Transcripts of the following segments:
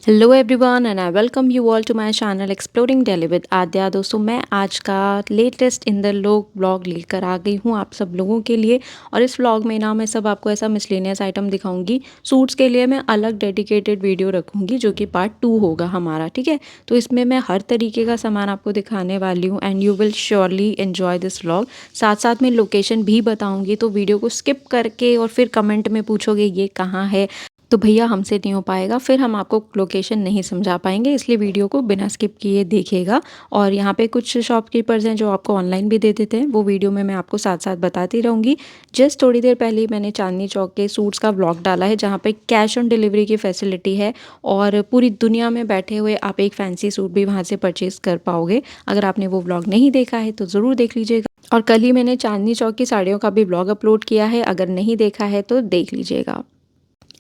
Hello everyone and I welcome you all to my channel exploring Delhi with Aadya. दोस्तों, मैं आज का लेटेस्ट इन द लोग ब्लॉग लेकर आ गई हूँ आप सब लोगों के लिए। और इस व्लॉग में ना मैं सब आपको ऐसा मिसलेनियस आइटम दिखाऊंगी। सूट्स के लिए मैं अलग डेडिकेटेड वीडियो रखूंगी जो कि पार्ट 2 होगा हमारा, ठीक है। तो इसमें मैं हर तरीके का सामान आपको दिखाने वाली हूँ and you will surely enjoy this vlog. साथ साथ में लोकेशन भी बताऊँगी, तो वीडियो को स्किप करके और फिर कमेंट में पूछोगे ये कहाँ है, तो भैया हमसे नहीं हो पाएगा, फिर हम आपको लोकेशन नहीं समझा पाएंगे। इसलिए वीडियो को बिना स्किप किए देखिएगा। और यहाँ पे कुछ शॉपकीपर्स हैं जो आपको ऑनलाइन भी दे देते हैं, वो वीडियो में मैं आपको साथ साथ बताती रहूँगी। जस्ट थोड़ी देर पहले ही मैंने चांदनी चौक के सूट्स का व्लॉग डाला है जहाँ पे कैश ऑन डिलीवरी की फैसिलिटी है और पूरी दुनिया में बैठे हुए आप एक फैंसी सूट भी वहाँ से परचेज़ कर पाओगे। अगर आपने वो व्लॉग नहीं देखा है तो ज़रूर देख लीजिएगा। और कल ही मैंने चांदनी चौक की साड़ियों का भी व्लॉग अपलोड किया है, अगर नहीं देखा है तो देख लीजिएगा।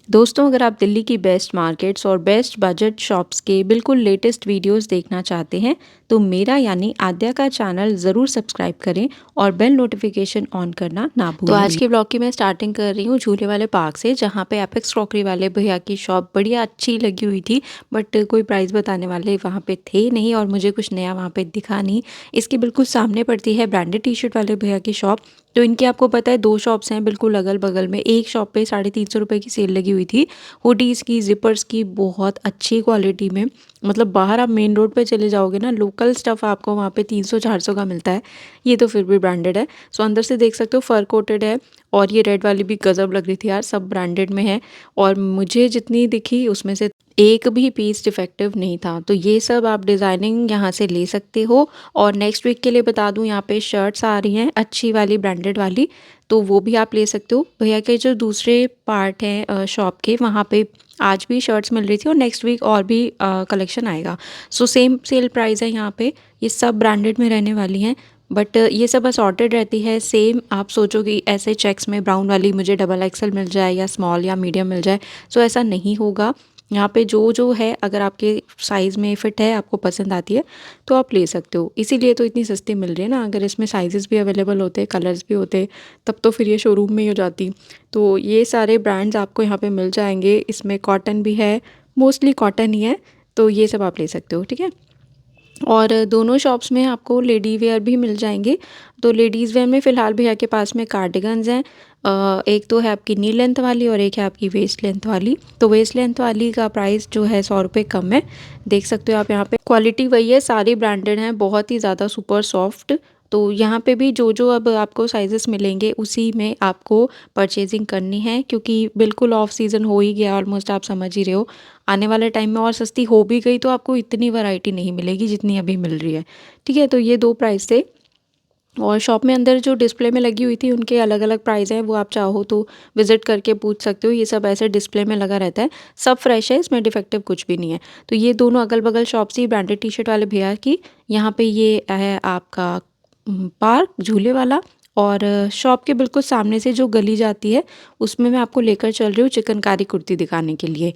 दोस्तों, अगर आप दिल्ली की बेस्ट मार्केट्स और बेस्ट बजट शॉप्स के बिल्कुल लेटेस्ट वीडियोस देखना चाहते हैं तो मेरा यानी आद्या का चैनल ज़रूर सब्सक्राइब करें और बेल नोटिफिकेशन ऑन करना ना भूलें। तो आज के ब्लॉग की मैं स्टार्टिंग कर रही हूँ झूले वाले पार्क से, जहाँ पे एपेक्स क्रॉकरी वाले भैया की शॉप बढ़िया अच्छी लगी हुई थी, बट कोई प्राइस बताने वाले वहाँ पे थे नहीं और मुझे कुछ नया वहाँ पे दिखा नहीं। इसके बिल्कुल सामने पड़ती है ब्रांडेड टी शर्ट वाले भैया की शॉप। तो इनकी आपको पता है 2 शॉप्स हैं बिल्कुल अगल बगल में। एक शॉप पे 350 रुपये की सेल लगी हुई थी हुडीज़ की, जिपर्स की, बहुत अच्छी क्वालिटी में। मतलब बाहर आप मेन रोड पे चले जाओगे ना, लोकल स्टफ़ आपको वहाँ पे 300-400 का मिलता है। ये तो फिर भी ब्रांडेड है। सो अंदर से देख सकते हो फर कोटेड है। और ये रेड वाली भी गज़ब लग रही थी यार, सब ब्रांडेड में है। और मुझे जितनी दिखी उसमें से एक भी पीस डिफेक्टिव नहीं था। तो ये सब आप डिज़ाइनिंग यहाँ से ले सकते हो। और नेक्स्ट वीक के लिए बता दूँ, यहाँ पे शर्ट्स आ रही हैं अच्छी वाली ब्रांडेड वाली, तो वो भी आप ले सकते हो। भैया के जो दूसरे पार्ट हैं शॉप के, वहाँ पे आज भी शर्ट्स मिल रही थी और नेक्स्ट वीक और भी कलेक्शन आएगा। सो सेम सेल प्राइस है यहाँ पे। ये सब ब्रांडेड में रहने वाली हैं, बट ये सब असॉर्टेड रहती है सेम। आप सोचो कि ऐसे चेक्स में ब्राउन वाली मुझे डबल एक्सल मिल जाए या स्मॉल या मीडियम मिल जाए, सो ऐसा नहीं होगा। यहाँ पे जो जो है, अगर आपके साइज़ में फिट है, आपको पसंद आती है, तो आप ले सकते हो। इसीलिए तो इतनी सस्ती मिल रही है ना। अगर इसमें साइजेस भी अवेलेबल होते, कलर्स भी होते, तब तो फिर ये शोरूम में ही हो जाती। तो ये सारे ब्रांड्स आपको यहाँ पे मिल जाएंगे। इसमें कॉटन भी है, मोस्टली कॉटन ही है, तो ये सब आप ले सकते हो, ठीक है। और दोनों शॉप्स में आपको लेडी वेयर भी मिल जाएंगे। तो लेडीज़ वेयर में फ़िलहाल भैया के पास में कार्डिगन्स हैं। एक तो है आपकी नी लेंथ वाली और एक है आपकी वेस्ट लेंथ वाली। तो वेस्ट लेंथ वाली का प्राइस जो है 100 रुपये कम है। देख सकते हो आप यहाँ पे, क्वालिटी वही है, सारी ब्रांडेड हैं, बहुत ही ज़्यादा सुपर सॉफ्ट। तो यहाँ पे भी जो जो अब आपको साइजेस मिलेंगे उसी में आपको परचेजिंग करनी है, क्योंकि बिल्कुल ऑफ सीज़न हो ही गया ऑलमोस्ट, आप समझ ही रहे हो। आने वाले टाइम में और सस्ती हो भी गई तो आपको इतनी वैरायटी नहीं मिलेगी जितनी अभी मिल रही है, ठीक है। तो ये 2 प्राइस थे। और शॉप में अंदर जो डिस्प्ले में लगी हुई थी उनके अलग अलग प्राइस हैं, वो आप चाहो तो विज़िट करके पूछ सकते हो। ये सब ऐसे डिस्प्ले में लगा रहता है, सब फ्रेश है, इसमें डिफेक्टिव कुछ भी नहीं है। तो ये दोनों अगल बगल शॉप्स ही ब्रांडेड टी शर्ट वाले भैया की। यहाँ पे ये है आपका पार्क झूले वाला। और शॉप के बिल्कुल सामने से जो गली जाती है उसमें मैं आपको लेकर चल रही हूँ चिकनकारी कुर्ती दिखाने के लिए,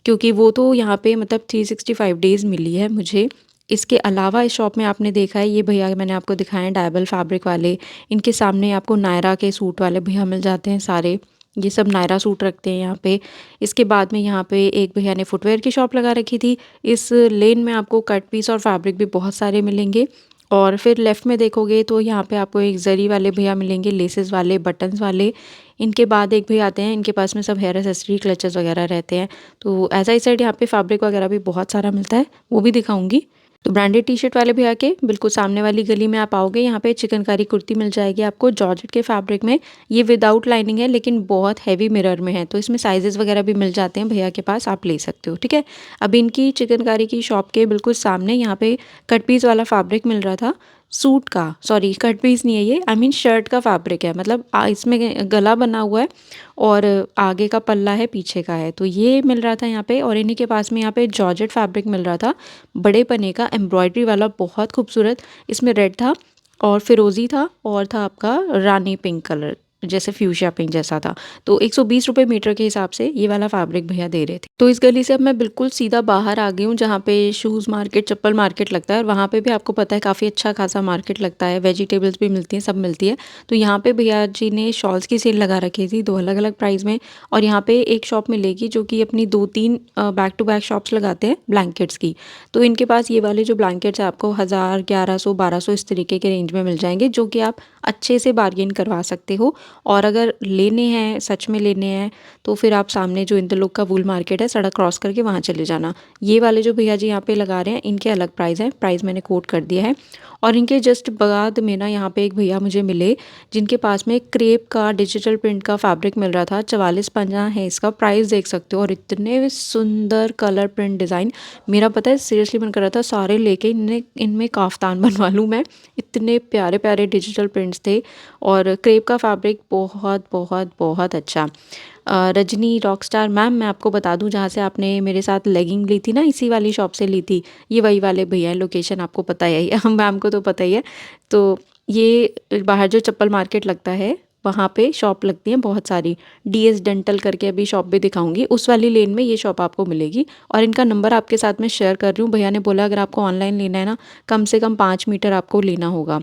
क्योंकि वो तो यहाँ पे मतलब 365 डेज़ मिली है मुझे। इसके अलावा इस शॉप में आपने देखा है, ये भैया मैंने आपको दिखाए हैं डायबल फैब्रिक वाले। इनके सामने आपको नायरा के सूट वाले भैया मिल जाते हैं सारे। ये सब नायरा सूट रखते हैं यहाँ पे। इसके बाद में यहाँ पे एक भैया ने फुटवेयर की शॉप लगा रखी थी। इस लेन में आपको कट पीस और फैब्रिक भी बहुत सारे मिलेंगे। और फिर लेफ़्ट में देखोगे तो यहाँ पे आपको एक जरी वाले भैया मिलेंगे, लेसेस वाले, बटन्स वाले। इनके बाद एक भैया आते हैं, इनके पास में सब हेयर एक्सेसरी, क्लचेस वगैरह रहते हैं। तो ऐसा ही साइड यहाँ पे फैब्रिक वगैरह भी बहुत सारा मिलता है, वो भी दिखाऊंगी। तो ब्रांडेड टी शर्ट वाले भैया के बिल्कुल सामने वाली गली में आप आओगे, यहाँ पे चिकनकारी कुर्ती मिल जाएगी आपको जॉर्जेट के फैब्रिक में। ये विदाउट लाइनिंग है लेकिन बहुत हैवी मिरर में है, तो इसमें साइजेस वगैरह भी मिल जाते हैं भैया के पास, आप ले सकते हो, ठीक है। अब इनकी चिकनकारी की शॉप के बिल्कुल सामने यहाँ पे कट पीस वाला फैब्रिक मिल रहा था सूट का। सॉरी, कट पीस नहीं है ये, आई मीन शर्ट का फैब्रिक है। मतलब इसमें गला बना हुआ है और आगे का पल्ला है, पीछे का है, तो ये मिल रहा था यहाँ पे। और इन्हीं के पास में यहाँ पे जॉर्जेट फैब्रिक मिल रहा था, बड़े पन्ने का, एम्ब्रॉयडरी वाला, बहुत खूबसूरत। इसमें रेड था और फिरोज़ी था और था आपका रानी पिंक कलर। जैसे फ्यूशिया पिंक जैसा था। तो 120 रुपए मीटर के हिसाब से ये वाला फैब्रिक भैया दे रहे थे। तो इस गली से अब मैं बिल्कुल सीधा बाहर आ गई हूँ जहाँ पे शूज़ मार्केट, चप्पल मार्केट लगता है, और वहाँ पे भी आपको पता है काफ़ी अच्छा खासा मार्केट लगता है, वेजिटेबल्स भी मिलती हैं, सब मिलती है। तो यहाँ पे भैया जी ने शॉल्स की सेल लगा रखी थी 2 अलग-अलग प्राइस में, और यहाँ पे एक शॉप मिलेगी जो कि अपनी 2-3 बैक टू बैक शॉप्स लगाते हैं ब्लैंकेट्स की। तो इनके पास ये वाले जो ब्लैंकेट्स हैं आपको 1000, 1100, 1200 इस तरीके के रेंज में मिल जाएँगे, जो कि आप अच्छे से बार्गेन करवा सकते हो। और अगर लेने हैं, सच में लेने हैं, तो फिर आप सामने जो इंद्रलोक का वूल मार्केट है, सड़क क्रॉस करके वहाँ चले जाना। ये वाले जो भैया जी यहाँ पे लगा रहे हैं, इनके अलग प्राइस हैं, प्राइस मैंने कोट कर दिया है। और इनके जस्ट बाद में ना यहाँ पे एक भैया मुझे मिले जिनके पास में क्रेप का डिजिटल प्रिंट का फैब्रिक मिल रहा था। 4450 है इसका, प्राइस देख सकते हो। और इतने सुंदर कलर प्रिंट डिज़ाइन, मेरा पता है सीरियसली मन कर रहा था सारे लेके इनमें काफ्तान बनवा लूँ मैं। इतने प्यारे प्यारे डिजिटल प्रिंट्स थे, और क्रेप का फैब्रिक बहुत बहुत बहुत अच्छा। रजनी रॉकस्टार मैम, मैं आपको बता दूं जहाँ से आपने मेरे साथ लेगिंग ली थी ना, इसी वाली शॉप से ली थी। ये वही वाले भैया हैं, लोकेशन आपको पता ही है मैम को तो पता ही है। तो ये बाहर जो चप्पल मार्केट लगता है वहाँ पे शॉप लगती हैं बहुत सारी। डीएस डेंटल करके अभी शॉप भी दिखाऊंगी, उस वाली लेन में ये शॉप आपको मिलेगी। और इनका नंबर आपके साथ में शेयर कर रही हूँ। भैया ने बोला अगर आपको ऑनलाइन लेना है ना, कम से कम 5 मीटर आपको लेना होगा,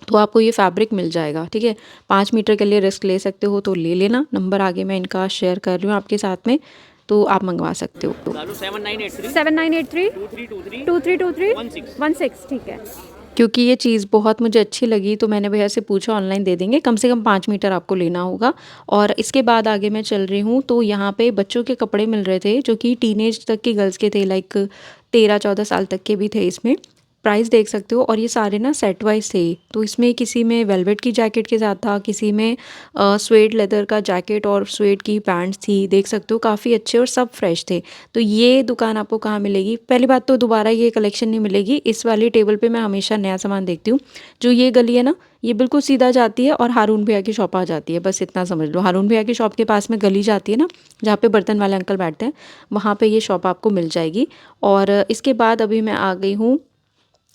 तो आपको ये फैब्रिक मिल जाएगा, ठीक है। 5 मीटर के लिए रिस्क ले सकते हो तो ले लेना। नंबर आगे मैं इनका शेयर कर रही हूँ आपके साथ में, तो आप मंगवा सकते हो। 7983 2323 16, ठीक है। क्योंकि ये चीज़ बहुत मुझे अच्छी लगी तो मैंने भैया से पूछा ऑनलाइन दे देंगे, कम से कम 5 मीटर आपको लेना होगा। और इसके बाद आगे मैं चल रही हूँ, तो यहाँ पे बच्चों के कपड़े मिल रहे थे जो कि टीनेज तक की गर्ल्स के थे, लाइक 13-14 साल तक के भी थे इसमें। प्राइस देख सकते हो, और ये सारे ना सेट वाइज थे। तो इसमें किसी में वेलवेट की जैकेट के साथ था, किसी में स्वेड लेदर का जैकेट और स्वेड की पैंट्स थी, देख सकते हो काफ़ी अच्छे और सब फ्रेश थे। तो ये दुकान आपको कहाँ मिलेगी? पहली बात तो दोबारा ये कलेक्शन नहीं मिलेगी, इस वाली टेबल पे मैं हमेशा नया सामान देखती हूँ। जो ये गली है ना, ये बिल्कुल सीधा जाती है और हारून भैया की शॉप आ जाती है, बस इतना समझ लो। हारून भैया की शॉप के पास में गली जाती है ना, जहाँ पे बर्तन वाले अंकल बैठते हैं, वहाँ पे ये शॉप आपको मिल जाएगी। और इसके बाद अभी मैं आ गई हूँ,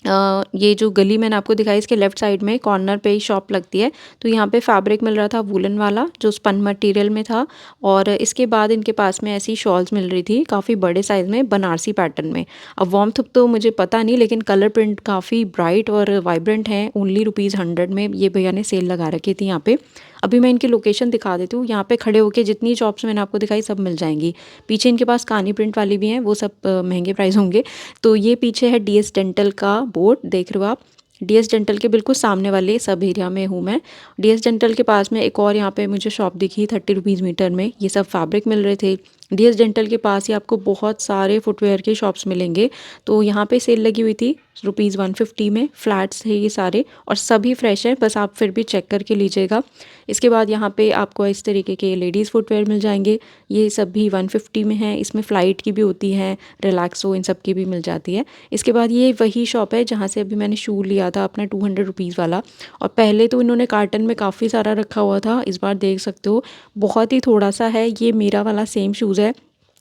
ये जो गली मैंने आपको दिखाई, इसके लेफ्ट साइड में कॉर्नर पे ही शॉप लगती है। तो यहाँ पे फैब्रिक मिल रहा था वूलन वाला जो स्पन मटेरियल में था, और इसके बाद इनके पास में ऐसी शॉल्स मिल रही थी काफ़ी बड़े साइज़ में बनारसी पैटर्न में। अब वार्मथ तो मुझे पता नहीं, लेकिन कलर प्रिंट काफ़ी ब्राइट और वाइब्रेंट हैं। ओनली ₹100 में ये भैया ने सेल लगा रखी थी यहाँ पे। अभी मैं इनकी लोकेशन दिखा देती हूँ, यहाँ पे खड़े होके जितनी शॉप्स मैंने आपको दिखाई सब मिल जाएंगी। पीछे इनके पास कानी प्रिंट वाली भी हैं, वो सब महंगे प्राइस होंगे। तो ये पीछे है डीएस डेंटल का बोर्ड, देख रहे हो आप। डीएस डेंटल के बिल्कुल सामने वाले सब एरिया में हूँ मैं। डीएस डेंटल के पास में एक और यहाँ पे मुझे शॉप दिखी 30 रुपीज़ मीटर में, ये सब फैब्रिक मिल रहे थे। डीएस डेंटल के पास ही आपको बहुत सारे फुटवेयर के शॉप्स मिलेंगे। तो यहाँ पे सेल लगी हुई थी ₹150 में, फ्लैट्स है ये सारे और सभी फ्रेश हैं, बस आप फिर भी चेक करके लीजिएगा। इसके बाद यहाँ पे आपको इस तरीके के लेडीज़ फुटवेयर मिल जाएंगे, ये सब भी 150 में है। इसमें फ़्लाइट की भी होती है, रिलैक्सो, इन सब की भी मिल जाती है। इसके बाद ये वही शॉप है जहाँ से अभी मैंने शू लिया था अपना 200 रुपीज़ वाला, और पहले तो इन्होंने कार्टन में काफ़ी सारा रखा हुआ था, इस बार देख सकते हो बहुत ही थोड़ा सा है। ये मेरा वाला सेम शूज़ है,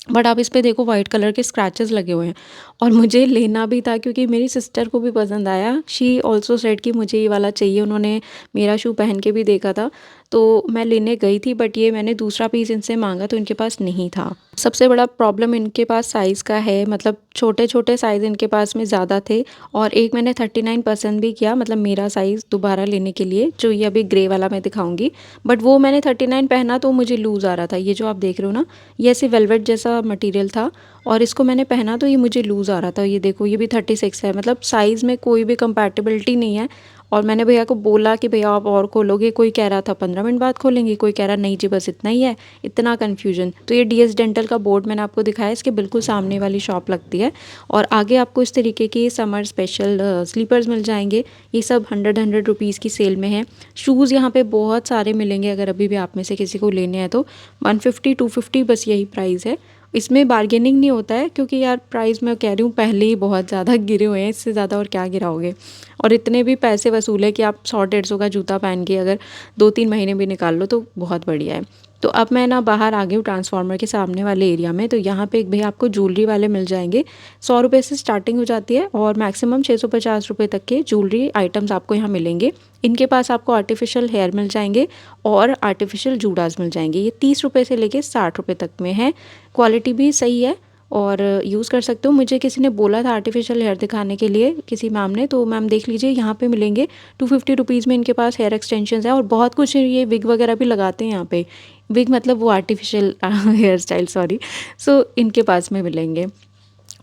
बट आप इस पे देखो वाइट कलर के स्क्रैचेस लगे हुए हैं, और मुझे लेना भी था क्योंकि मेरी सिस्टर को भी पसंद आया। शी ऑल्सो सेड कि मुझे ये वाला चाहिए, उन्होंने मेरा शू पहन के भी देखा था, तो मैं लेने गई थी। बट ये मैंने दूसरा पीस इनसे मांगा तो इनके पास नहीं था। सबसे बड़ा प्रॉब्लम इनके पास साइज़ का है, मतलब छोटे छोटे साइज़ इनके पास में ज़्यादा थे, और एक मैंने 39 पसंद भी किया, मतलब मेरा साइज़ दोबारा लेने के लिए, जो ये अभी ग्रे वाला मैं दिखाऊंगी। बट वो मैंने 39 पहना तो मुझे लूज़ आ रहा था। ये जो आप देख रहे हो ना, ये ऐसे वेलवेट जैसा मटेरियल था, और इसको मैंने पहना तो ये मुझे लूज़ आ रहा था। ये देखो, ये भी 36 है, मतलब साइज़ में कोई भी कंपैटिबिलिटी नहीं है। और मैंने भैया को बोला कि भैया आप और खोलोगे, कोई कह रहा था 15 मिनट बाद खोलेंगे, कोई कह रहा नहीं जी बस इतना ही है। इतना कन्फ्यूजन। तो ये डीएस डेंटल का बोर्ड मैंने आपको दिखाया, इसके बिल्कुल सामने वाली शॉप लगती है, और आगे आपको इस तरीके की समर स्पेशल स्लीपर्स मिल जाएंगे। ये सब 100 रुपीज़ की सेल में है। शूज़ यहाँ पे बहुत सारे मिलेंगे, अगर अभी भी आप में से किसी को लेने हैं तो 150 250 बस यही प्राइस है। इसमें बार्गेनिंग नहीं होता है, क्योंकि यार प्राइस मैं कह रही हूँ पहले ही बहुत ज़्यादा गिरे हुए हैं, इससे ज़्यादा और क्या गिराओगे। और इतने भी पैसे वसूल है कि आप 100-150 का जूता पहन के अगर 2-3 महीने भी निकाल लो तो बहुत बढ़िया है। तो अब मैं ना बाहर आ गई हूँ ट्रांसफार्मर के सामने वाले एरिया में। तो यहाँ पे एक भैया आपको ज्वेलरी वाले मिल जाएंगे। 100 रुपये से स्टार्टिंग हो जाती है और मैक्सिमम 650 रुपये तक के ज्वेलरी आइटम्स आपको यहाँ मिलेंगे। इनके पास आपको आर्टिफिशियल हेयर मिल जाएंगे और आर्टिफिशियल जूड़ास मिल जाएंगे। ये 30 रुपये से लेके 60 रुपये तक में है। क्वालिटी भी सही है और यूज़ कर सकते हो। मुझे किसी ने बोला था आर्टिफिशियल हेयर दिखाने के लिए, किसी मैम ने, तो मैम देख लीजिए यहाँ पे मिलेंगे 250 रुपीज़ में। इनके पास हेयर एक्सटेंशंस है और बहुत कुछ, ये विग वगैरह भी लगाते हैं यहाँ पे। विग मतलब वो आर्टिफिशियल हेयर स्टाइल, सॉरी। सो इनके पास में मिलेंगे।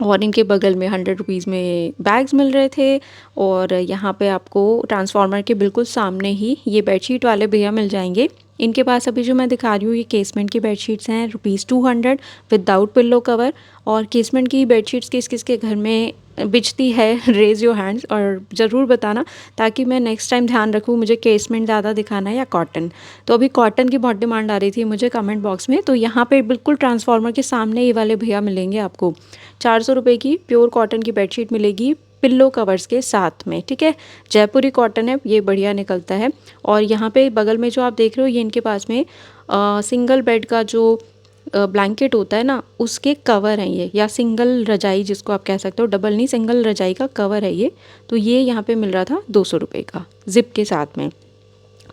और इनके बगल में 100 रुपीज़ में बैग्स मिल रहे थे। और यहाँ पे आपको ट्रांसफार्मर के बिल्कुल सामने ही ये बेडशीट वाले भैया मिल जाएंगे। इनके पास अभी जो मैं दिखा रही हूँ ये केसमेंट की बेडशीट्स हैं, ₹200 विदाउट पिल्लो कवर। और केसमेंट की बेडशीट्स किस किस के घर में बिचती है, रेज़ योर हैंड्स और ज़रूर बताना, ताकि मैं नेक्स्ट टाइम ध्यान रखूँ मुझे केसमेंट ज़्यादा दिखाना है या कॉटन। तो अभी कॉटन की बहुत डिमांड आ रही थी मुझे कमेंट बॉक्स में। तो यहाँ पे बिल्कुल ट्रांसफार्मर के सामने ये वाले भैया मिलेंगे आपको। 400 रुपये की प्योर कॉटन की बेडशीट मिलेगी पिल्लो कवर्स के साथ में, ठीक है। जयपुरी कॉटन है, ये बढ़िया निकलता है। और यहाँ पे बगल में जो आप देख रहे हो ये इनके पास में सिंगल बेड का जो ब्लैंकेट होता है ना, उसके कवर हैं ये, या सिंगल रजाई जिसको आप कह सकते हो, डबल नहीं, सिंगल रजाई का कवर है ये। तो ये यहाँ पे मिल रहा था 200 रुपये का जिप के साथ में।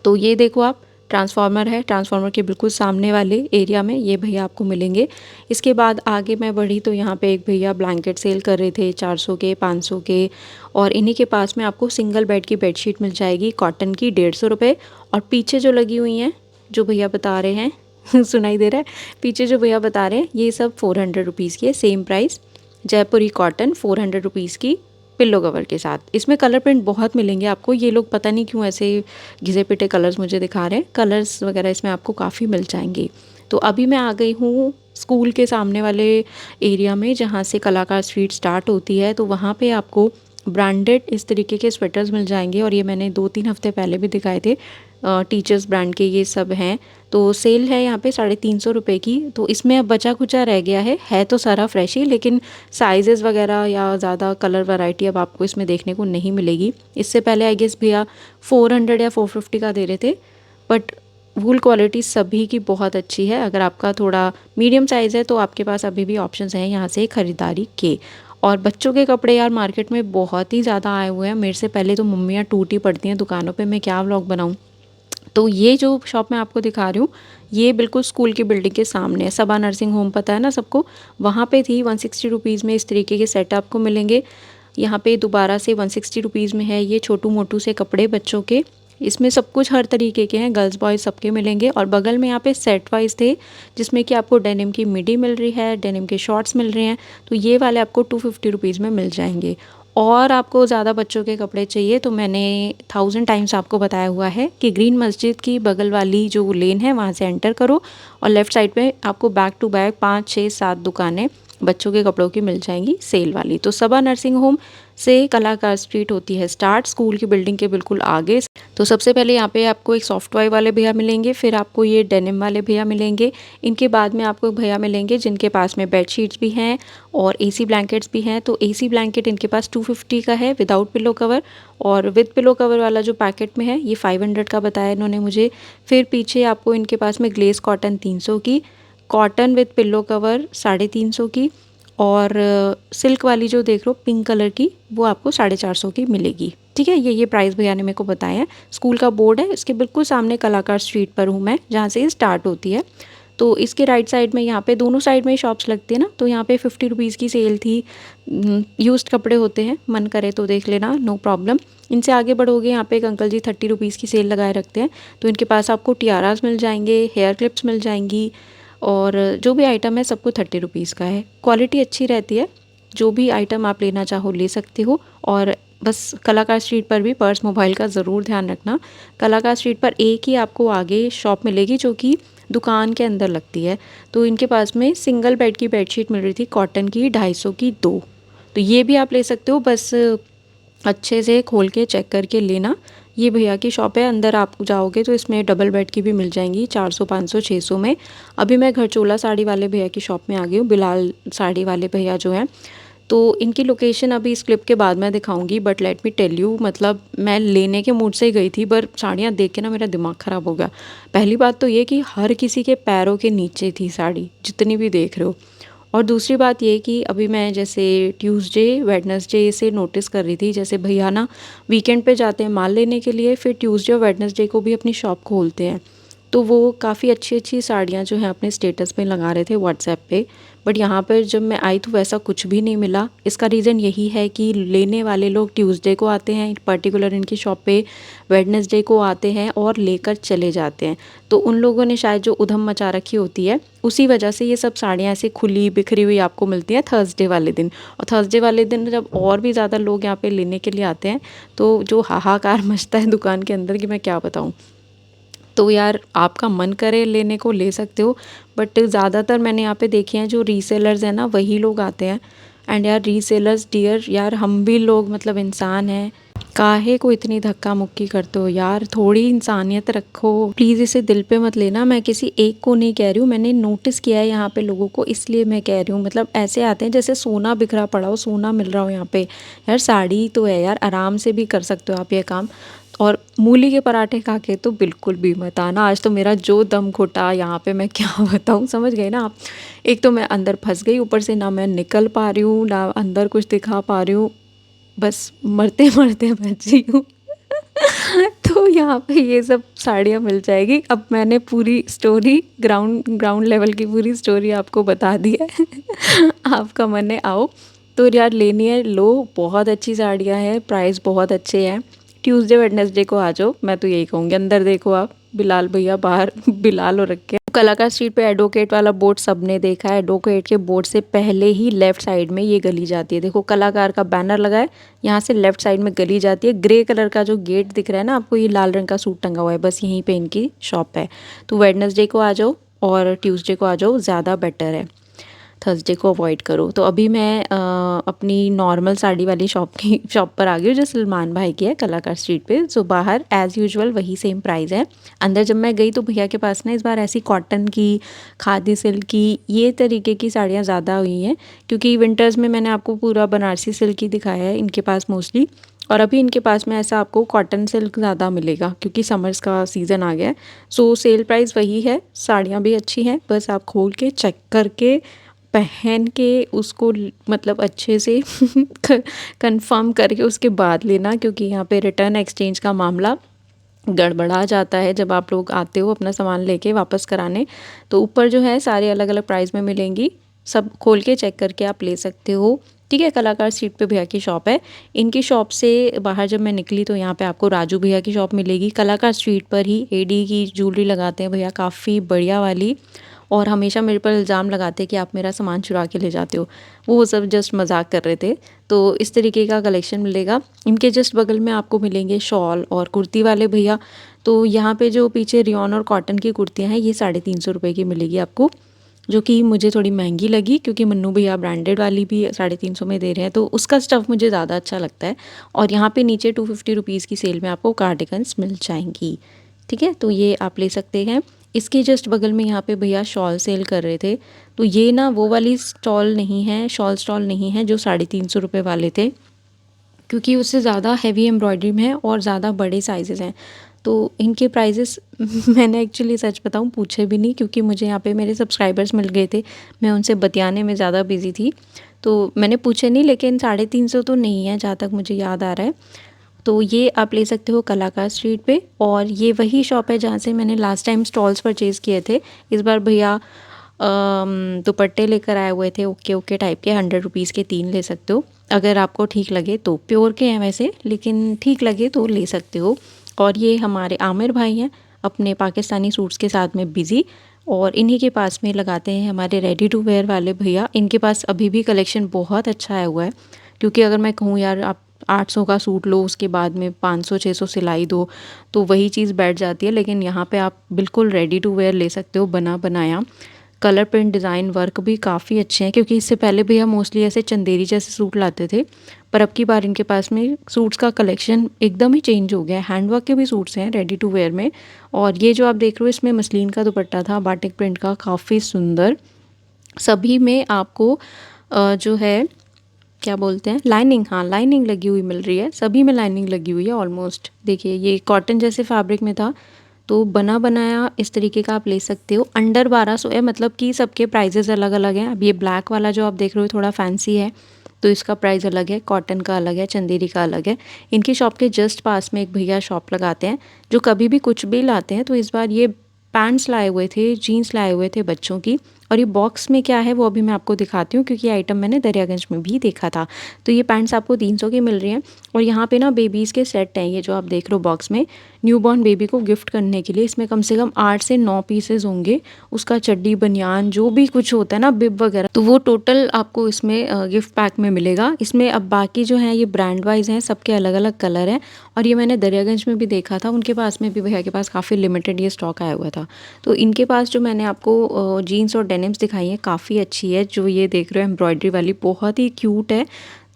तो ये देखो आप, ट्रांसफार्मर है, ट्रांसफार्मर के बिल्कुल सामने वाले एरिया में ये भैया आपको मिलेंगे। इसके बाद आगे मैं बढ़ी तो यहाँ पे एक भैया ब्लैंकेट सेल कर रहे थे 400 के, 500 के। और इन्हीं के पास में आपको सिंगल बेड की बेडशीट मिल जाएगी कॉटन की 150 रुपये। और पीछे जो लगी हुई हैं जो भैया बता रहे हैं सुनाई दे रहा है, पीछे जो भैया बता रहे हैं ये सब 400 रुपीज़ की है, सेम प्राइस। जयपुरी कॉटन 400 रुपीज़ की पिल्लो कवर के साथ। इसमें कलर प्रिंट बहुत मिलेंगे आपको। ये लोग पता नहीं क्यों ऐसे घिसे पिटे कलर्स मुझे दिखा रहे हैं, कलर्स वगैरह इसमें आपको काफ़ी मिल जाएंगे। तो अभी मैं आ गई हूँ स्कूल के सामने वाले एरिया में जहाँ से कलाकार स्ट्रीट स्टार्ट होती है। तो वहाँ पे आपको ब्रांडेड इस तरीके के स्वेटर्स मिल जाएंगे और ये मैंने 2-3 हफ्ते पहले भी दिखाए थे। टीचर्स ब्रांड के ये सब हैं। तो सेल है यहाँ पे 350 रुपये की। तो इसमें अब बचा कुचा रह गया है तो सारा फ्रेश ही, लेकिन साइजेस वगैरह या ज़्यादा कलर वैरायटी अब आपको इसमें देखने को नहीं मिलेगी। इससे पहले आई गेस भैया 400 या 450 का दे रहे थे। बट वूल क्वालिटी सभी की बहुत अच्छी है। अगर आपका थोड़ा मीडियम साइज़ है तो आपके पास अभी भी ऑप्शंस हैं यहाँ से ख़रीदारी के। और बच्चों के कपड़े यार मार्केट में बहुत ही ज़्यादा आए हुए हैं। मेरे से पहले तो मम्मियाँ टूटी पड़ती हैं दुकानों पे, मैं क्या व्लॉग बनाऊँ। तो ये जो शॉप मैं आपको दिखा रही हूँ ये बिल्कुल स्कूल की बिल्डिंग के सामने है। सबा नर्सिंग होम पता है ना सबको, वहाँ पे थी। 160 रुपीज़ में इस तरीके के सेट आपको मिलेंगे। यहाँ पे दोबारा से 160 रुपीज़ में है ये छोटू मोटू से कपड़े बच्चों के। इसमें सब कुछ हर तरीके के हैं, गर्ल्स बॉयज़ सबके मिलेंगे। और बगल में यहाँ पे सेट वाइज थे जिसमें कि आपको डेनिम की मिडी मिल रही है, डेनिम के शॉर्ट्स मिल रहे हैं। तो ये वाले आपको 250 रुपीज़ में मिल जाएंगे। और आपको ज़्यादा बच्चों के कपड़े चाहिए तो मैंने 1000 टाइम्स आपको बताया हुआ है कि ग्रीन मस्जिद की बगल वाली जो लेन है वहाँ से एंटर करो और लेफ़्ट साइड पे आपको बैक टू बैक 5, 6, 7 दुकानें बच्चों के कपड़ों की मिल जाएंगी सेल वाली। तो सबा नर्सिंग होम से कलाकार स्ट्रीट होती है स्टार्ट, स्कूल की बिल्डिंग के बिल्कुल आगे। तो सबसे पहले यहाँ पे आपको एक सॉफ्ट टॉय वाले भैया मिलेंगे, फिर आपको ये डेनिम वाले भैया मिलेंगे। इनके बाद में आपको भैया मिलेंगे जिनके पास में बेडशीट्स भी हैं और एसी ब्लैंकेट्स भी हैं। तो एसी ब्लैंकेट इनके पास 250 का है विदाउट पिलो कवर, और विद पिलो कवर वाला जो पैकेट में है ये 500 का बताया इन्होंने मुझे। फिर पीछे आपको इनके पास में ग्लेस कॉटन 300 की, कॉटन विद पिल्लो कवर 350 की, और सिल्क वाली जो देख रहे हो पिंक कलर की वो आपको 450 की मिलेगी। ठीक है, ये प्राइस भैया ने मेरे को बताया है। स्कूल का बोर्ड है, इसके बिल्कुल सामने कलाकार स्ट्रीट पर हूँ मैं जहाँ से ये स्टार्ट होती है। तो इसके राइट साइड में यहाँ पे दोनों साइड में शॉप्स लगती है ना, तो यहाँ पे 50 रुपीज़ की सेल थी। यूज्ड कपड़े होते हैं, मन करे तो देख लेना, नो प्रॉब्लम। इनसे आगे बढ़ोगे यहाँ पे एक अंकल जी 30 रुपीज़ की सेल लगाए रखते हैं। तो इनके पास आपको टियाराज मिल जाएंगे, हेयर क्लिप्स मिल जाएंगी, और जो भी आइटम है सबको 30 रुपीज़ का है। क्वालिटी अच्छी रहती है, जो भी आइटम आप लेना चाहो ले सकते हो। और बस कलाकार स्ट्रीट पर भी पर्स मोबाइल का ज़रूर ध्यान रखना। कलाकार स्ट्रीट पर एक ही आपको आगे शॉप मिलेगी जो कि दुकान के अंदर लगती है। तो इनके पास में सिंगल बेड की बेडशीट मिल रही थी कॉटन की 250 की 2। तो ये भी आप ले सकते हो, बस अच्छे से खोल के चेक करके लेना। ये भैया की शॉप है, अंदर आप जाओगे तो इसमें डबल बेड की भी मिल जाएंगी 400, 500, 600 में। अभी मैं घरचोला साड़ी वाले भैया की शॉप में आ गई हूँ, बिलाल साड़ी वाले भैया जो हैं। तो इनकी लोकेशन अभी इस क्लिप के बाद मैं दिखाऊंगी, but let me tell you, मतलब मैं लेने के मूड से ही गई थी, पर साड़ियाँ देख के ना मेरा दिमाग ख़राब हो गया। पहली बात तो ये कि हर किसी के पैरों के नीचे थी साड़ी, जितनी भी देख रहे हो। और दूसरी बात ये कि अभी मैं जैसे ट्यूसडे वेडनेसडे से नोटिस कर रही थी, जैसे भैया ना वीकेंड पे जाते हैं माल लेने के लिए, फिर ट्यूसडे और वेडनेसडे को भी अपनी शॉप खोलते हैं। तो वो काफ़ी अच्छी अच्छी साड़ियाँ जो हैं अपने स्टेटस पे लगा रहे थे व्हाट्सएप पे। बट यहाँ पर जब मैं आई तो वैसा कुछ भी नहीं मिला। इसका रीज़न यही है कि लेने वाले लोग ट्यूसडे को आते हैं पर्टिकुलर इनकी शॉप पे, वेडनेसडे को आते हैं और लेकर चले जाते हैं। तो उन लोगों ने शायद जो उधम मचा रखी होती है, उसी वजह से ये सब साड़ियाँ ऐसे खुली बिखरी हुई आपको मिलती हैं थर्सडे वाले दिन। और थर्सडे वाले दिन जब और भी ज़्यादा लोग यहाँ पे लेने के लिए आते हैं, तो जो हाहाकार मचता है दुकान के अंदर कि मैं क्या बताऊँ। तो यार आपका मन करे लेने को ले सकते हो, बट ज़्यादातर मैंने यहाँ पे देखे हैं जो रीसेलर्स हैं ना, वही लोग आते हैं। एंड यार रीसेलर्स डियर, यार हम भी लोग मतलब इंसान हैं, काहे को इतनी धक्का मुक्की करते हो यार, थोड़ी इंसानियत रखो प्लीज़। इसे दिल पे मत लेना, मैं किसी एक को नहीं कह रही हूँ, मैंने नोटिस किया है यहाँ पे लोगों को, इसलिए मैं कह रही हूँ। मतलब ऐसे आते हैं जैसे सोना बिखरा पड़ा हो, सोना मिल रहा हो यहाँ पे। यार साड़ी तो है यार, आराम से भी कर सकते हो आप ये काम। और मूली के पराठे खा के तो बिल्कुल भी मत आना, आज तो मेरा जो दम घुटा यहाँ पे मैं क्या बताऊँ, समझ गए ना आप। एक तो मैं अंदर फंस गई, ऊपर से ना मैं निकल पा रही हूँ ना अंदर कुछ दिखा पा रही हूँ, बस मरते मरते बची हूँ। तो यहाँ पे ये सब साड़ियाँ मिल जाएगी। अब मैंने पूरी स्टोरी ग्राउंड ग्राउंड लेवल की पूरी स्टोरी आपको बता दी है। आपका मन है आओ तो यार लेनी है लो, बहुत अच्छी साड़ियाँ हैं, प्राइस बहुत अच्छे हैं। ट्यूसडे वेडनेसडे को आ जाओ, मैं तो यही कहूँगी। अंदर देखो आप, बिलाल भैया बाहर बिलाल हो रखे हैं। कलाकार स्ट्रीट पे एडवोकेट वाला बोर्ड सबने देखा है, एडवोकेट के बोर्ड से पहले ही लेफ्ट साइड में ये गली जाती है। देखो कलाकार का बैनर लगा है, यहाँ से लेफ्ट साइड में गली जाती है। ग्रे कलर का जो गेट दिख रहा है ना आपको, ये लाल रंग का सूट टंगा हुआ है, बस यहीं पे इनकी शॉप है। तो वेडनेसडे को आ जाओ और ट्यूसडे को आ जाओ, ज़्यादा बेटर है, थर्सडे को अवॉइड करो। तो अभी मैं अपनी नॉर्मल साड़ी वाली शॉप पर आ गई हूँ, जो सलमान भाई की है कलाकार स्ट्रीट पे। सो बाहर एज़ यूजुअल वही सेम प्राइस है। अंदर जब मैं गई तो भैया के पास ना इस बार ऐसी कॉटन की, खादी सिल्क की, ये तरीके की साड़ियाँ ज़्यादा हुई हैं, क्योंकि विंटर्स में मैंने आपको पूरा बनारसी सिल्क ही दिखाया है इनके पास मोस्टली। और अभी इनके पास में ऐसा आपको कॉटन सिल्क ज़्यादा मिलेगा, क्योंकि समर्स का सीज़न आ गया है। सो सेल प्राइस वही है, साड़ियाँ भी अच्छी हैं, बस आप खोल के चेक करके पहन के उसको मतलब अच्छे से कंफर्म करके उसके बाद लेना, क्योंकि यहाँ पे रिटर्न एक्सचेंज का मामला गड़बड़ा जाता है जब आप लोग आते हो अपना सामान लेके वापस कराने। तो ऊपर जो है सारे अलग अलग प्राइस में मिलेंगी, सब खोल के चेक करके आप ले सकते हो। ठीक है, कलाकार स्ट्रीट पे भैया की शॉप है। इनकी शॉप से बाहर जब मैं निकली तो यहाँ पे आपको राजू भैया की शॉप मिलेगी, कलाकार स्ट्रीट पर ही। एडी की ज्वेलरी लगाते हैं भैया, काफ़ी बढ़िया वाली, और हमेशा मेरे पर इल्ज़ाम लगाते कि आप मेरा सामान चुरा के ले जाते हो। वो सब जस्ट मजाक कर रहे थे। तो इस तरीके का कलेक्शन मिलेगा। इनके जस्ट बगल में आपको मिलेंगे शॉल और कुर्ती वाले भैया। तो यहाँ पे जो पीछे रियॉन और कॉटन की कुर्तियाँ हैं, ये 350 रुपये की मिलेगी आपको, जो कि मुझे थोड़ी महंगी लगी, क्योंकि मन्नू भैया ब्रांडेड वाली भी 350 में दे रहे हैं, तो उसका स्टफ़ मुझे ज़्यादा अच्छा लगता है। और यहाँ पे नीचे 250 रुपीज़ की सेल में आपको कार्डिगन्स मिल जाएंगी। ठीक है, तो ये आप ले सकते हैं। इसके जस्ट बगल में यहाँ पे भैया शॉल सेल कर रहे थे। तो ये ना वो वाली स्टॉल नहीं है, शॉल स्टॉल नहीं है जो 350 रुपये वाले थे, क्योंकि उससे ज़्यादा हैवी एम्ब्रॉयडरी में है और ज़्यादा बड़े साइजेस हैं। तो इनके प्राइजेस मैंने एक्चुअली सच बताऊं पूछे भी नहीं, क्योंकि मुझे यहाँ पे मेरे सब्सक्राइबर्स मिल गए थे, मैं उनसे बतियाने में ज़्यादा बिजी थी, तो मैंने पूछे नहीं। लेकिन 350 तो नहीं है जहाँ तक मुझे याद आ रहा है। तो ये आप ले सकते हो कलाकार स्ट्रीट पे। और ये वही शॉप है जहाँ से मैंने लास्ट टाइम स्टॉल्स परचेज़ किए थे। इस बार भैया दुपट्टे लेकर आए हुए थे, ओके ओके टाइप के, 100 रुपीज़ के 3 ले सकते हो अगर आपको ठीक लगे तो। प्योर के हैं वैसे, लेकिन ठीक लगे तो ले सकते हो। और ये हमारे आमिर भाई हैं, अपने पाकिस्तानी सूट्स के साथ में बिज़ी, और इन्हीं के पास में लगाते हैं हमारे रेडी टू वेयर वाले भैया। इनके पास अभी भी कलेक्शन बहुत अच्छा आया हुआ है, क्योंकि अगर मैं कहूँ यार आप 800 का सूट लो, उसके बाद में 500-600 सिलाई दो, तो वही चीज़ बैठ जाती है। लेकिन यहाँ पे आप बिल्कुल रेडी टू वेयर ले सकते हो, बना बनाया। कलर प्रिंट डिज़ाइन वर्क भी काफ़ी अच्छे हैं, क्योंकि इससे पहले भी हम मोस्टली ऐसे चंदेरी जैसे सूट लाते थे, पर अब की बार इनके पास में सूट्स का कलेक्शन एकदम ही चेंज हो गया है। हैंडवर्क के भी सूट्स हैं रेडी टू वेयर में। और ये जो आप देख रहे हो, इसमें मसलिन का दुपट्टा था, बाटिक प्रिंट का, काफ़ी सुंदर। सभी में आपको जो है क्या बोलते हैं, लाइनिंग, हाँ लाइनिंग लगी हुई मिल रही है, सभी में लाइनिंग लगी हुई है ऑलमोस्ट। देखिए ये कॉटन जैसे फैब्रिक में था, तो बना बनाया इस तरीके का आप ले सकते हो। अंडर 1200 है, मतलब कि सबके प्राइजेस अलग अलग हैं। अब ये ब्लैक वाला जो आप देख रहे हो थोड़ा फैंसी है, तो इसका प्राइस अलग है, कॉटन का अलग है, चंदेरी का अलग है। इनकी शॉप के जस्ट पास में एक भैया शॉप लगाते हैं जो कभी भी कुछ भी लाते हैं। तो इस बार ये पैंट्स लाए हुए थे, जीन्स लाए हुए थे बच्चों की। और ये बॉक्स में क्या है वो अभी मैं आपको दिखाती हूँ, क्योंकि ये आइटम मैंने दरियागंज में भी देखा था। तो ये पैंट्स आपको 300 की मिल रही हैं। और यहाँ पे ना बेबीज़ के सेट हैं, ये जो आप देख रहे हो बॉक्स में, न्यूबॉर्न बेबी को गिफ्ट करने के लिए। इसमें कम से कम 8 से 9 पीसेज होंगे। उसका चड्डी बनियान जो भी कुछ होता है ना, बिब वगैरह, तो वो टोटल आपको इसमें गिफ्ट पैक में मिलेगा। इसमें अब बाकी जो है ये ब्रांड वाइज हैं, सबके अलग अलग कलर हैं। और ये मैंने दरियागंज में भी देखा था, उनके पास में भी, भैया के पास काफ़ी लिमिटेड ये स्टॉक आया हुआ था। तो इनके पास जो मैंने आपको जीन्स और डेनिम्स दिखाई है काफ़ी अच्छी है। जो ये देख रहे हो एम्ब्रॉयडरी वाली, बहुत ही क्यूट है,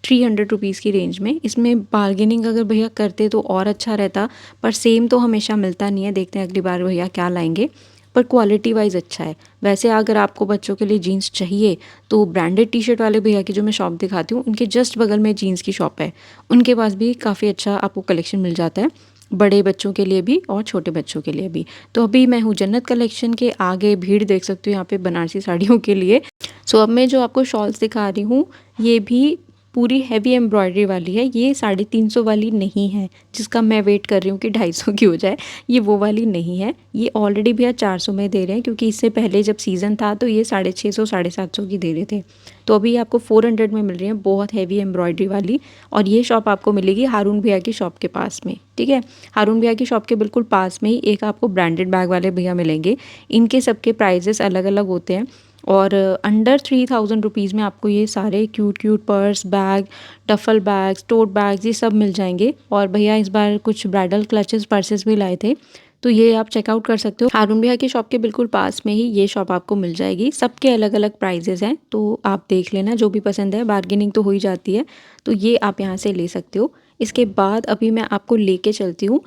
300 रुपीज़ की रेंज में। इसमें बार्गेनिंग अगर भैया करते तो और अच्छा रहता, पर सेम तो हमेशा मिलता नहीं है। देखते हैं अगली बार भैया क्या लाएंगे, पर क्वालिटी वाइज अच्छा है। वैसे अगर आपको बच्चों के लिए जीन्स चाहिए तो ब्रांडेड टी शर्ट वाले भैया की जो मैं शॉप दिखाती हूँ, उनके जस्ट बगल में जीन्स की शॉप है, उनके पास भी काफ़ी अच्छा आपको कलेक्शन मिल जाता है, बड़े बच्चों के लिए भी और छोटे बच्चों के लिए भी। तो अभी मैं हूँ जन्नत कलेक्शन के आगे, भीड़ देख सकते हो यहाँ पे बनारसी साड़ियों के लिए। सो अब मैं जो आपको शॉल्स दिखा रही हूँ ये भी पूरी हैवी एम्ब्रॉयडरी वाली है। ये 350 वाली नहीं है जिसका मैं वेट कर रही हूँ कि 250 की हो जाए, ये वो वाली नहीं है। ये ऑलरेडी भैया 400 में दे रहे हैं, क्योंकि इससे पहले जब सीज़न था तो ये 650 750 की दे रहे थे। तो अभी आपको 400 में मिल रही है, बहुत हैवी एम्ब्रॉयडरी वाली। और ये शॉप आपको मिलेगी हारून भैया की शॉप के पास में, ठीक है। हारून भैया की शॉप के बिल्कुल पास में ही एक आपको ब्रांडेड बैग वाले भैया मिलेंगे। इनके सबके प्राइजेस अलग अलग होते हैं। और अंडर 3000 रुपीज़ में आपको ये सारे cute cute purse, bag, duffel bags, tote bags, ये सब मिल जाएंगे। और भैया इस बार कुछ ब्राइडल क्लचेस पर्सेस भी लाए थे, तो ये आप चेकआउट कर सकते हो। हारून भैया की शॉप के बिल्कुल पास में ही ये शॉप आपको मिल जाएगी। सबके अलग अलग प्राइजेस हैं, तो आप देख लेना जो भी पसंद है। बार्गेनिंग तो हो ही जाती है, तो ये आप यहाँ से ले सकते हो। इसके बाद अभी मैं आपको लेके चलती हूँ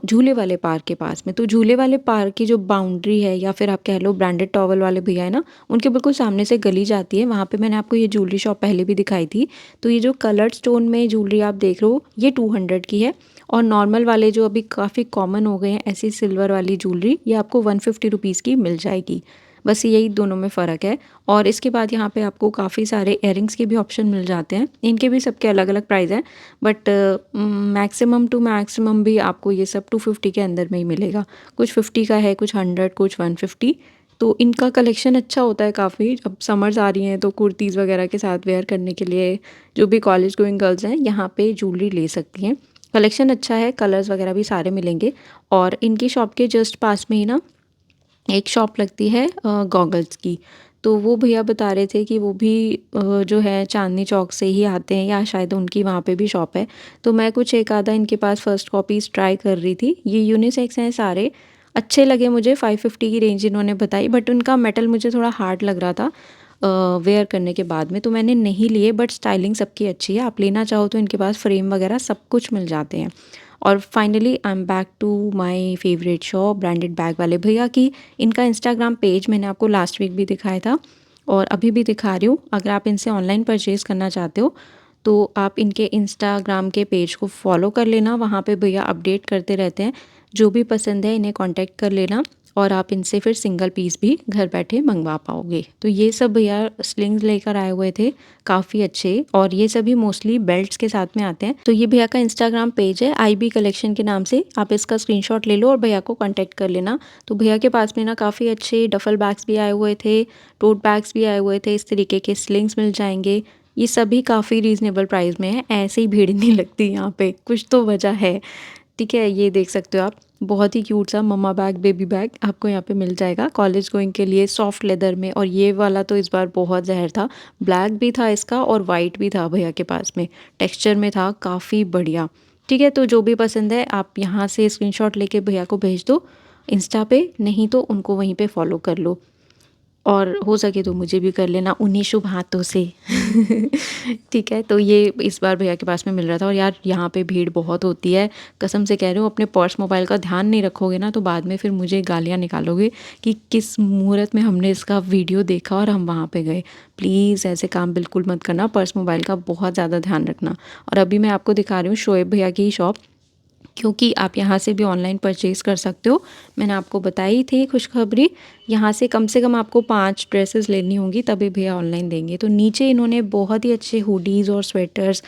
झूले वाले पार्क के पास में। तो झूले वाले पार्क की जो बाउंड्री है, या फिर आप कह लो ब्रांडेड टॉवल वाले भैया है ना, उनके बिल्कुल सामने से गली जाती है। वहाँ पे मैंने आपको ये ज्वेलरी शॉप पहले भी दिखाई थी। तो ये जो कलर्ड स्टोन में ज्वेलरी आप देख रहे हो ये 200 की है। और नॉर्मल वाले जो अभी काफ़ी कॉमन हो गए हैं ऐसी सिल्वर वाली ज्वेलरी, ये आपको 150 रुपीज़ की मिल जाएगी। बस यही दोनों में फ़र्क है। और इसके बाद यहाँ पे आपको काफ़ी सारे इयररिंग्स के भी ऑप्शन मिल जाते हैं। इनके भी सबके अलग अलग प्राइस हैं, बट मैक्सिमम टू मैक्सिमम भी आपको ये सब 250 के अंदर में ही मिलेगा। कुछ 50 का है, कुछ 100, कुछ 150। तो इनका कलेक्शन अच्छा होता है काफ़ी। अब समर्स आ रही हैं तो कुर्तीज़ वगैरह के साथ वेयर करने के लिए जो भी कॉलेज गोइंग गर्ल्स हैं यहाँ पे ज्वेलरी ले सकती हैं। कलेक्शन अच्छा है, कलर्स वगैरह भी सारे मिलेंगे। और इनकी शॉप के जस्ट पास में ही ना एक शॉप लगती है गॉगल्स की। तो वो भैया बता रहे थे कि वो भी जो है चांदनी चौक से ही आते हैं, या शायद उनकी वहाँ पे भी शॉप है। तो मैं कुछ एक आधा इनके पास फर्स्ट कॉपीज़ ट्राई कर रही थी। ये यूनिसेक्स हैं सारे, अच्छे लगे मुझे। 550 की रेंज इन्होंने बताई, बट उनका मेटल मुझे थोड़ा हार्ड लग रहा था वेयर करने के बाद में, तो मैंने नहीं लिए। बट स्टाइलिंग सबकी अच्छी है, आप लेना चाहो तो इनके पास फ्रेम वगैरह सब कुछ मिल जाते हैं। और finally I am back to my favourite shop, branded bag वाले भैया की। इनका इंस्टाग्राम पेज मैंने आपको लास्ट वीक भी दिखाया था और अभी भी दिखा रही हूँ। अगर आप इनसे ऑनलाइन परचेज़ करना चाहते हो तो आप इनके इंस्टाग्राम के पेज को फॉलो कर लेना, वहाँ पे भैया अपडेट करते रहते हैं। जो भी पसंद है इन्हें कांटेक्ट कर लेना, और आप इनसे फिर सिंगल पीस भी घर बैठे मंगवा पाओगे। तो ये सब भैया स्लिंग्स लेकर आए हुए थे, काफ़ी अच्छे। और ये सभी मोस्टली बेल्ट्स के साथ में आते हैं। तो ये भैया का इंस्टाग्राम पेज है IB कलेक्शन के नाम से, आप इसका स्क्रीनशॉट ले लो और भैया को कांटेक्ट कर लेना। तो भैया के पास में ना काफ़ी अच्छे डफल बैग्स भी आए हुए थे, टोट बैग्स भी आए हुए थे, इस तरीके के स्लिंग्स मिल जाएंगे। ये सभी काफ़ी रीज़नेबल प्राइस में है, ऐसे ही भीड़ नहीं लगती यहाँ पे, कुछ तो वजह है, ठीक है। ये देख सकते हो आप, बहुत ही क्यूट सा मम्मा बैग, बेबी बैग आपको यहाँ पे मिल जाएगा कॉलेज गोइंग के लिए, सॉफ्ट लेदर में। और ये वाला तो इस बार बहुत जहर था, ब्लैक भी था इसका और वाइट भी था भैया के पास में, टेक्सचर में था, काफ़ी बढ़िया, ठीक है। तो जो भी पसंद है आप यहाँ से स्क्रीनशॉट लेके भैया को भेज दो इंस्टा पे, नहीं तो उनको वहीं पे फॉलो कर लो, और हो सके तो मुझे भी कर लेना उन्हीं शुभ हाथों से। ठीक है, तो ये इस बार भैया के पास में मिल रहा था और यार यहाँ पे भीड़ बहुत होती है, कसम से कह रही हूँ। अपने पर्स मोबाइल का ध्यान नहीं रखोगे ना तो बाद में फिर मुझे गालियाँ निकालोगे कि किस मुहूर्त में हमने इसका वीडियो देखा और हम वहाँ पे गए। प्लीज़ ऐसे काम बिल्कुल मत करना, पर्स मोबाइल का बहुत ज़्यादा ध्यान रखना। और अभी मैं आपको दिखा रही हूँ शोएब भैया की शॉप, क्योंकि आप यहाँ से भी ऑनलाइन परचेज़ कर सकते हो। मैंने आपको बताई थी खुशखबरी, यहाँ से कम आपको 5 ड्रेसेस लेनी होंगी तभी भैया ऑनलाइन देंगे। तो नीचे इन्होंने बहुत ही अच्छे हुडीज़ और स्वेटर्स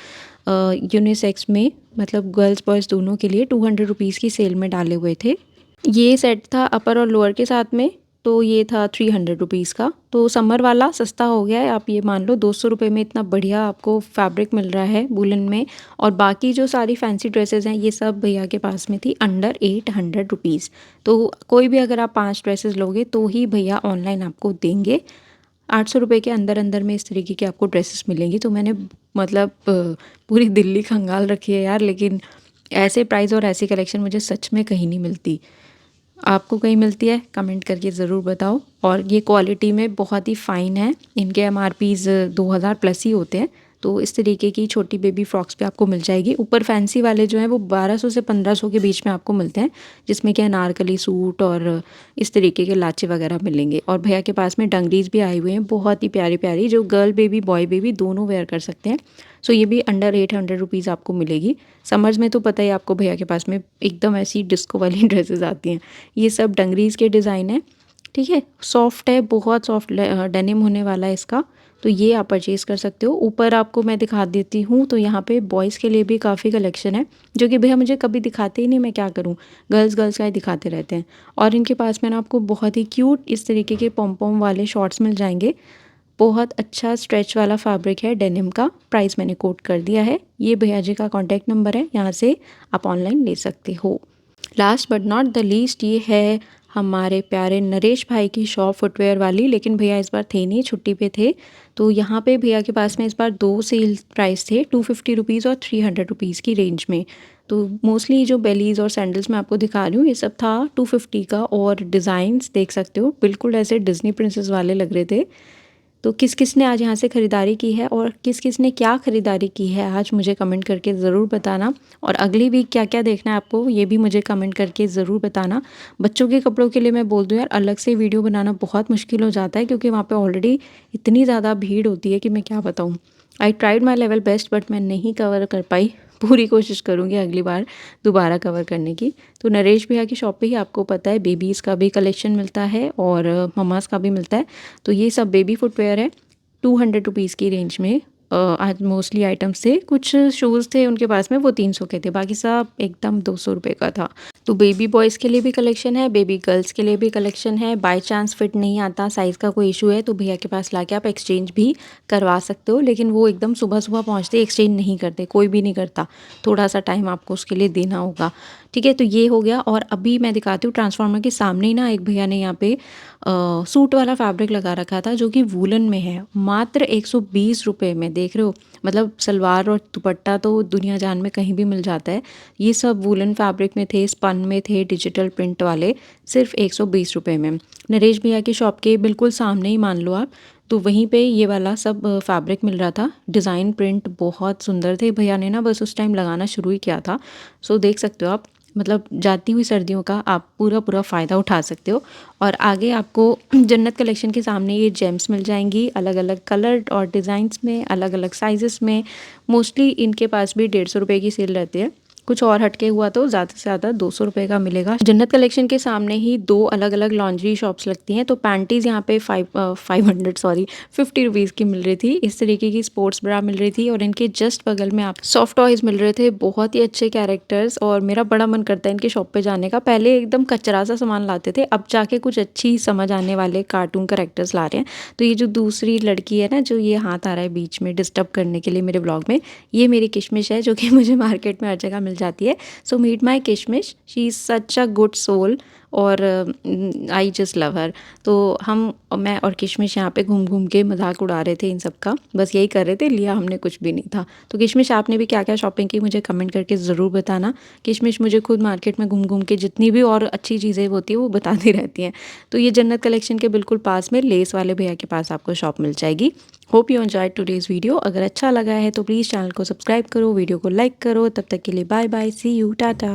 यूनिसेक्स में, मतलब गर्ल्स बॉयज़ दोनों के लिए 200 रुपीज़ की सेल में डाले हुए थे। ये सेट था अपर और लोअर के साथ में, तो ये था 300 रुपीज़ का। तो समर वाला सस्ता हो गया है, आप ये मान लो 200 रुपये में इतना बढ़िया आपको फैब्रिक मिल रहा है वुलन में। और बाकी जो सारी फैंसी ड्रेसेस हैं ये सब भैया के पास में थी अंडर 800 रुपीज़। तो कोई भी अगर आप 5 ड्रेसेस लोगे तो ही भैया ऑनलाइन आपको देंगे। 800 रुपये के अंदर अंदर में इस तरीके की आपको ड्रेसेस मिलेंगी। तो मैंने मतलब पूरी दिल्ली खंगाल रखी है यार, लेकिन ऐसे प्राइस और ऐसी कलेक्शन मुझे सच में कहीं नहीं मिलती। आपको कहीं मिलती है कमेंट करके ज़रूर बताओ। और ये क्वालिटी में बहुत ही फ़ाइन है, इनके एमआरपीज़ 2000 प्लस ही होते हैं। तो इस तरीके की छोटी बेबी फ्रॉक्स पे आपको मिल जाएगी। ऊपर फैंसी वाले जो हैं वो 1200 से 1500 के बीच में आपको मिलते हैं, जिसमें क्या अनारकली सूट और इस तरीके के लाचे वगैरह मिलेंगे। और भैया के पास में डंगरीज भी आई हुए हैं बहुत ही प्यारी प्यारी, जो गर्ल बेबी बॉय बेबी दोनों वेयर कर सकते हैं। सो ये भी अंडर 800 रुपीज़ आपको मिलेगी। समर्स में तो पता ही आपको भैया के पास में एकदम ऐसी डिस्को वाली ड्रेसेस आती हैं। ये सब डंगरीज के डिज़ाइन है, ठीक है, सॉफ्ट है, बहुत सॉफ्ट डेनिम होने वाला है इसका। तो ये आप परचेज़ कर सकते हो। ऊपर आपको मैं दिखा देती हूँ, तो यहाँ पे बॉयज़ के लिए भी काफ़ी कलेक्शन है, जो कि भैया मुझे कभी दिखाते ही नहीं, मैं क्या करूँ, गर्ल्स का ही दिखाते रहते हैं। और इनके पास में ना आपको बहुत ही क्यूट इस तरीके के पॉम पॉम वाले शॉर्ट्स मिल जाएंगे। बहुत अच्छा स्ट्रेच वाला फैब्रिक है डेनिम का। प्राइस मैंने कोट कर दिया है। ये भैया जी का कॉन्टैक्ट नंबर है, यहाँ से आप ऑनलाइन ले सकते हो। Last but not the least, ये है हमारे प्यारे नरेश भाई की शॉप फुटवेयर वाली। लेकिन भैया इस बार थे नहीं, छुट्टी पे थे। तो यहाँ पे भैया के पास में इस बार 2 सेल प्राइस थे, 250 रुपीज़ और 300 रुपीज़ की रेंज में। तो मोस्टली जो बेलीज़ और सैंडल्स मैं आपको दिखा रही हूँ ये सब था 250 का। और डिज़ाइंस देख सकते हो बिल्कुल ऐसे डिज़नी प्रिंसेस वाले लग रहे थे। तो किस किस ने आज यहाँ से ख़रीदारी की है और किस किस ने क्या ख़रीदारी की है आज मुझे कमेंट करके ज़रूर बताना। और अगली वीक क्या क्या देखना है आपको ये भी मुझे कमेंट करके ज़रूर बताना। बच्चों के कपड़ों के लिए मैं बोल दूँ यार, अलग से वीडियो बनाना बहुत मुश्किल हो जाता है, क्योंकि वहाँ पे ऑलरेडी इतनी ज़्यादा भीड़ होती है कि मैं क्या बताऊँ। I tried my level best but मैं नहीं कवर कर पाई। पूरी कोशिश करूँगी अगली बार दोबारा कवर करने की। तो नरेश भैया की शॉप पे ही आपको पता है बेबीज़ का भी कलेक्शन मिलता है और ममास का भी मिलता है। तो ये सब बेबी फुटवेयर है 200 रुपीज़ की रेंज में। आज मोस्टली आइटम्स थे, कुछ शूज़ थे उनके पास में वो 300 के थे, बाकी सब एकदम 200 रुपये का था। तो बेबी बॉयज़ के लिए भी कलेक्शन है, बेबी गर्ल्स के लिए भी कलेक्शन है। बाय चांस फिट नहीं आता, साइज़ का कोई इशू है तो भैया के पास लाके आप एक्सचेंज भी करवा सकते हो। लेकिन वो एकदम सुबह सुबह पहुँचते एक्सचेंज नहीं करते, कोई भी नहीं करता, थोड़ा सा टाइम आपको उसके लिए देना होगा, ठीक है। तो ये हो गया। और अभी मैं दिखाती हूँ ट्रांसफार्मर के सामने ही ना एक भैया ने यहाँ पे सूट वाला फैब्रिक लगा रखा था, जो कि वूलन में है, मात्र 120 रुपये में। देख रहे हो, मतलब सलवार और दुपट्टा तो दुनिया जान में कहीं भी मिल जाता है, ये सब वूलन फैब्रिक में थे, स्पन में थे, डिजिटल प्रिंट वाले, सिर्फ 120 रुपये में। नरेश भैया की शॉप के बिल्कुल सामने ही मान लो आप, तो वहीं पे ये वाला सब फैब्रिक मिल रहा था। डिज़ाइन प्रिंट बहुत सुंदर थे, भैया ने ना बस उस टाइम लगाना शुरू ही किया था। सो देख सकते हो आप, मतलब जाती हुई सर्दियों का आप पूरा फ़ायदा उठा सकते हो। और आगे आपको जन्नत कलेक्शन के सामने ये जेम्स मिल जाएंगी, अलग अलग कलर और डिज़ाइंस में, अलग अलग साइज़ेस में। मोस्टली इनके पास भी 150 रुपये की सेल रहती है, कुछ और हटके हुआ तो ज़्यादा से ज़्यादा 200 रुपये का मिलेगा। जन्नत कलेक्शन के सामने ही 2 अलग अलग लॉन्ड्री शॉप्स लगती हैं। तो पैंटीज़ यहाँ पे 50 रुपीज़ की मिल रही थी, इस तरीके की स्पोर्ट्स ब्रा मिल रही थी। और इनके जस्ट बगल में आप सॉफ्ट टॉयज़ मिल रहे थे, बहुत ही अच्छे कैरेक्टर्स। और मेरा बड़ा मन करता है इनके शॉप पे जाने का। पहले एकदम कचरा सा सामान लाते थे, अब जाके कुछ अच्छी समझ आने वाले कार्टून कैरेक्टर्स ला रहे हैं। तो ये जो दूसरी लड़की है ना, जो ये हाथ आ रहा है बीच में डिस्टर्ब करने के लिए मेरे ब्लॉग में, ये मेरी किशमिश है, जो कि मुझे मार्केट में हर जगह मिल जाती है। सो meet my Kishmish, she is such a good soul. और आई जस्ट लव हर। तो मैं और किशमिश यहाँ पे घूम के मजाक उड़ा रहे थे इन सब का, बस यही कर रहे थे, लिया हमने कुछ भी नहीं था। तो किशमिश आपने भी क्या क्या शॉपिंग की मुझे कमेंट करके ज़रूर बताना। किशमिश मुझे खुद मार्केट में घूम के जितनी भी और अच्छी चीज़ें होती हैं वो बताती रहती हैं। तो ये जन्नत कलेक्शन के बिल्कुल पास में लेस वाले भैया के पास आपको शॉप मिल जाएगी। Hope you enjoy today's video. अगर अच्छा लगा है तो प्लीज़ चैनल को सब्सक्राइब करो, वीडियो को लाइक करो। तब तक के लिए bye bye, see you, Tata.